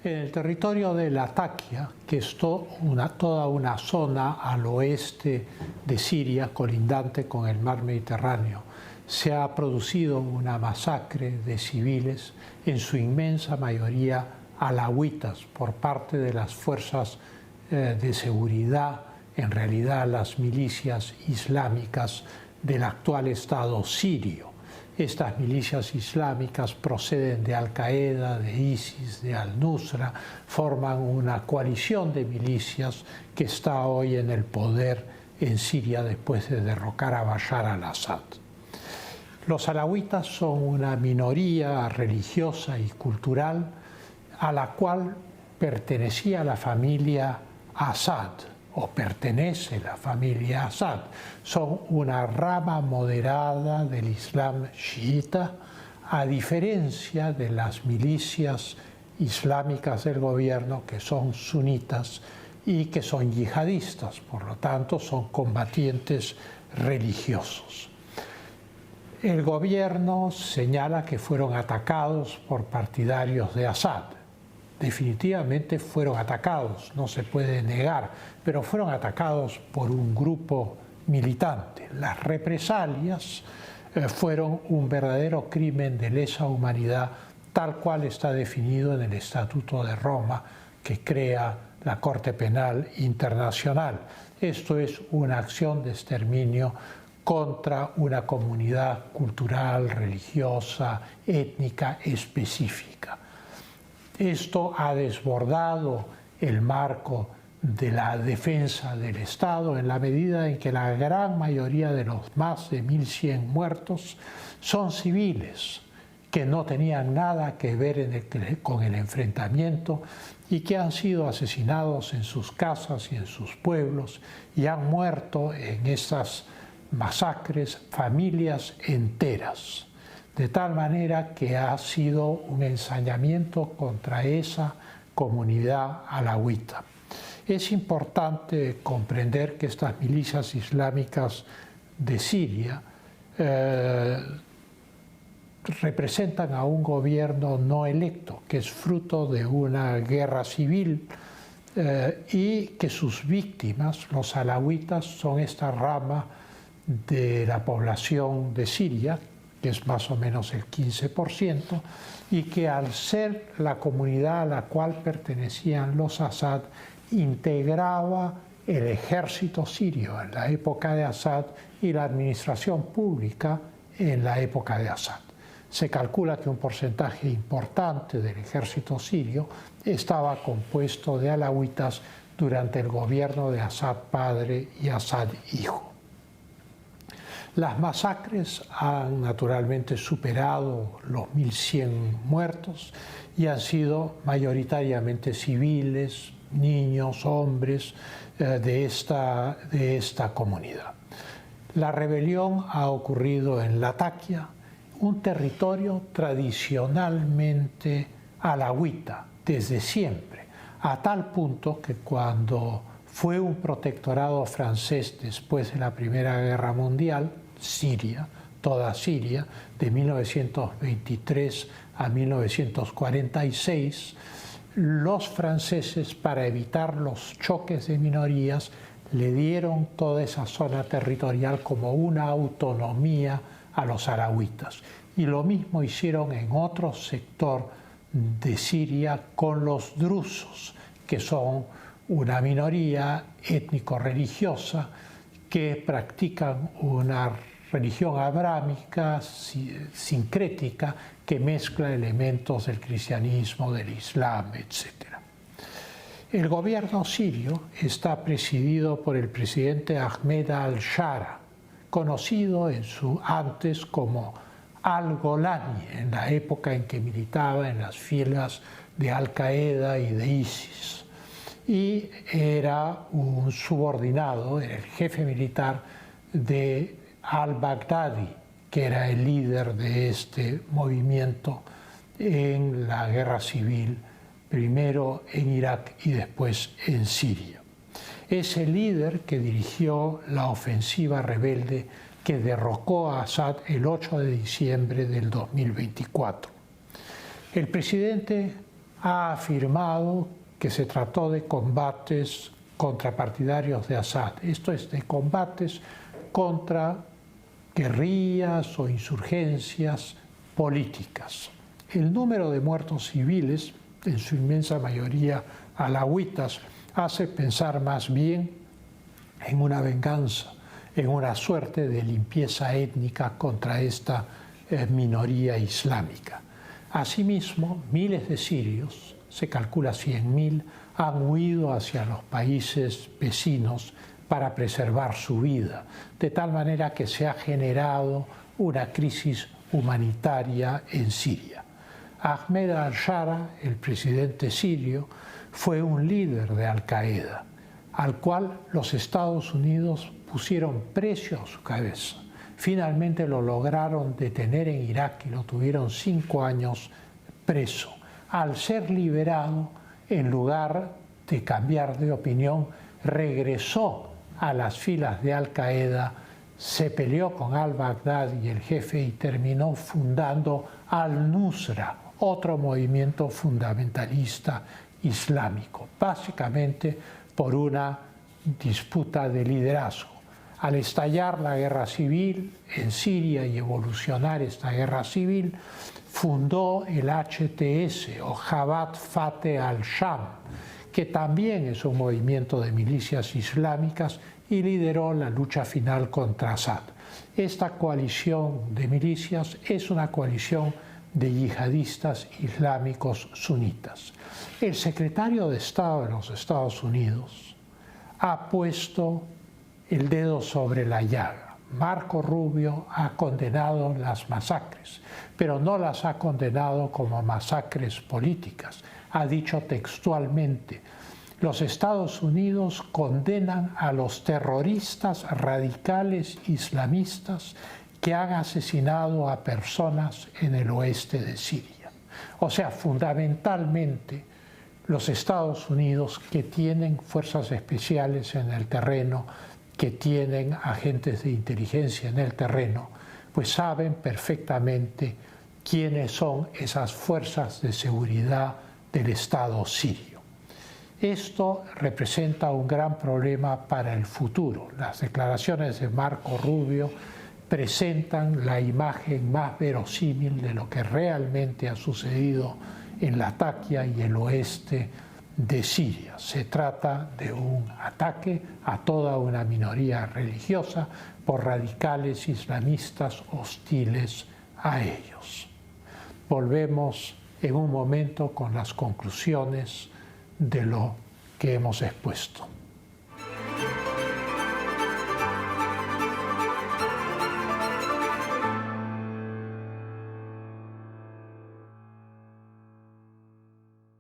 En el territorio de Latakia, que es toda una zona al oeste de Siria, colindante con el mar Mediterráneo, se ha producido una masacre de civiles, en su inmensa mayoría alawitas, por parte de las fuerzas de seguridad, en realidad las milicias islámicas del actual Estado sirio. Estas milicias islámicas proceden de Al-Qaeda, de ISIS, de Al-Nusra, forman una coalición de milicias que está hoy en el poder en Siria después de derrocar a Bashar al-Assad. Los alawitas son una minoría religiosa y cultural a la cual pertenecía la familia Assad, o pertenece la familia Assad. Son una rama moderada del Islam chiita, a diferencia de las milicias islámicas del gobierno, que son sunitas y que son yihadistas, por lo tanto son combatientes religiosos. El gobierno señala que fueron atacados por partidarios de Assad. Definitivamente fueron atacados, no se puede negar, pero fueron atacados por un grupo militante. Las represalias fueron un verdadero crimen de lesa humanidad, tal cual está definido en el Estatuto de Roma, que crea la Corte Penal Internacional. Esto es una acción de exterminio contra una comunidad cultural, religiosa, étnica específica. Esto ha desbordado el marco de la defensa del Estado en la medida en que la gran mayoría de los más de 1.100 muertos son civiles que no tenían nada que ver con el enfrentamiento y que han sido asesinados en sus casas y en sus pueblos y han muerto en esas masacres familias enteras. De tal manera que ha sido un ensañamiento contra esa comunidad alawita. Es importante comprender que estas milicias islámicas de Siria representan a un gobierno no electo, que es fruto de una guerra civil y que sus víctimas, los alawitas, son esta rama de la población de Siria, que es más o menos el 15%, y que al ser la comunidad a la cual pertenecían los Assad, integraba el ejército sirio en la época de Assad y la administración pública en la época de Assad. Se calcula que un porcentaje importante del ejército sirio estaba compuesto de alawitas durante el gobierno de Assad padre y Assad hijo. Las masacres han naturalmente superado los 1.100 muertos y han sido mayoritariamente civiles, niños, hombres de esta comunidad. La rebelión ha ocurrido en Latakia, un territorio tradicionalmente alawita desde siempre, a tal punto que cuando fue un protectorado francés después de la Primera Guerra Mundial, Siria, toda Siria, de 1923 a 1946, los franceses, para evitar los choques de minorías, le dieron toda esa zona territorial como una autonomía a los alawitas. Y lo mismo hicieron en otro sector de Siria con los drusos, que son una minoría étnico-religiosa que practican una religión abrámica, sincrética, que mezcla elementos del cristianismo, del islam, etc. El gobierno sirio está presidido por el presidente Ahmed al-Shara, conocido antes como al-Golani, en la época en que militaba en las filas de Al-Qaeda y de ISIS. Y era un subordinado, era el jefe militar de al-Baghdadi, que era el líder de este movimiento en la guerra civil, primero en Irak y después en Siria. Es el líder que dirigió la ofensiva rebelde que derrocó a Assad el 8 de diciembre del 2024. El presidente ha afirmado que se trató de combates contra partidarios de Assad. Esto es, de combates contra guerrillas o insurgencias políticas. El número de muertos civiles, en su inmensa mayoría alawitas, hace pensar más bien en una venganza, en una suerte de limpieza étnica contra esta minoría islámica. Asimismo, miles de sirios, se calcula 100.000, han huido hacia los países vecinos para preservar su vida, de tal manera que se ha generado una crisis humanitaria en Siria. Ahmed al-Shara, el presidente sirio, fue un líder de Al-Qaeda, al cual los Estados Unidos pusieron precio a su cabeza. Finalmente lo lograron detener en Irak y lo tuvieron 5 años preso. Al ser liberado, en lugar de cambiar de opinión, regresó a las filas de Al-Qaeda, se peleó con al-Baghdadi y el jefe y terminó fundando Al-Nusra, otro movimiento fundamentalista islámico, básicamente por una disputa de liderazgo. Al estallar la guerra civil en Siria y evolucionar esta guerra civil, fundó el HTS o Jabhat Fateh al-Sham, que también es un movimiento de milicias islámicas y lideró la lucha final contra Assad. Esta coalición de milicias es una coalición de yihadistas islámicos sunitas. El secretario de Estado de los Estados Unidos ha puesto el dedo sobre la llaga. Marco Rubio ha condenado las masacres, pero no las ha condenado como masacres políticas. Ha dicho textualmente: los Estados Unidos condenan a los terroristas radicales islamistas que han asesinado a personas en el oeste de Siria. O sea, fundamentalmente, los Estados Unidos, que tienen fuerzas especiales en el terreno, que tienen agentes de inteligencia en el terreno, pues saben perfectamente quiénes son esas fuerzas de seguridad del Estado sirio. Esto representa un gran problema para el futuro. Las declaraciones de Marco Rubio presentan la imagen más verosímil de lo que realmente ha sucedido en Latakia y el oeste de Siria. Se trata de un ataque a toda una minoría religiosa por radicales islamistas hostiles a ellos. Volvemos en un momento con las conclusiones de lo que hemos expuesto.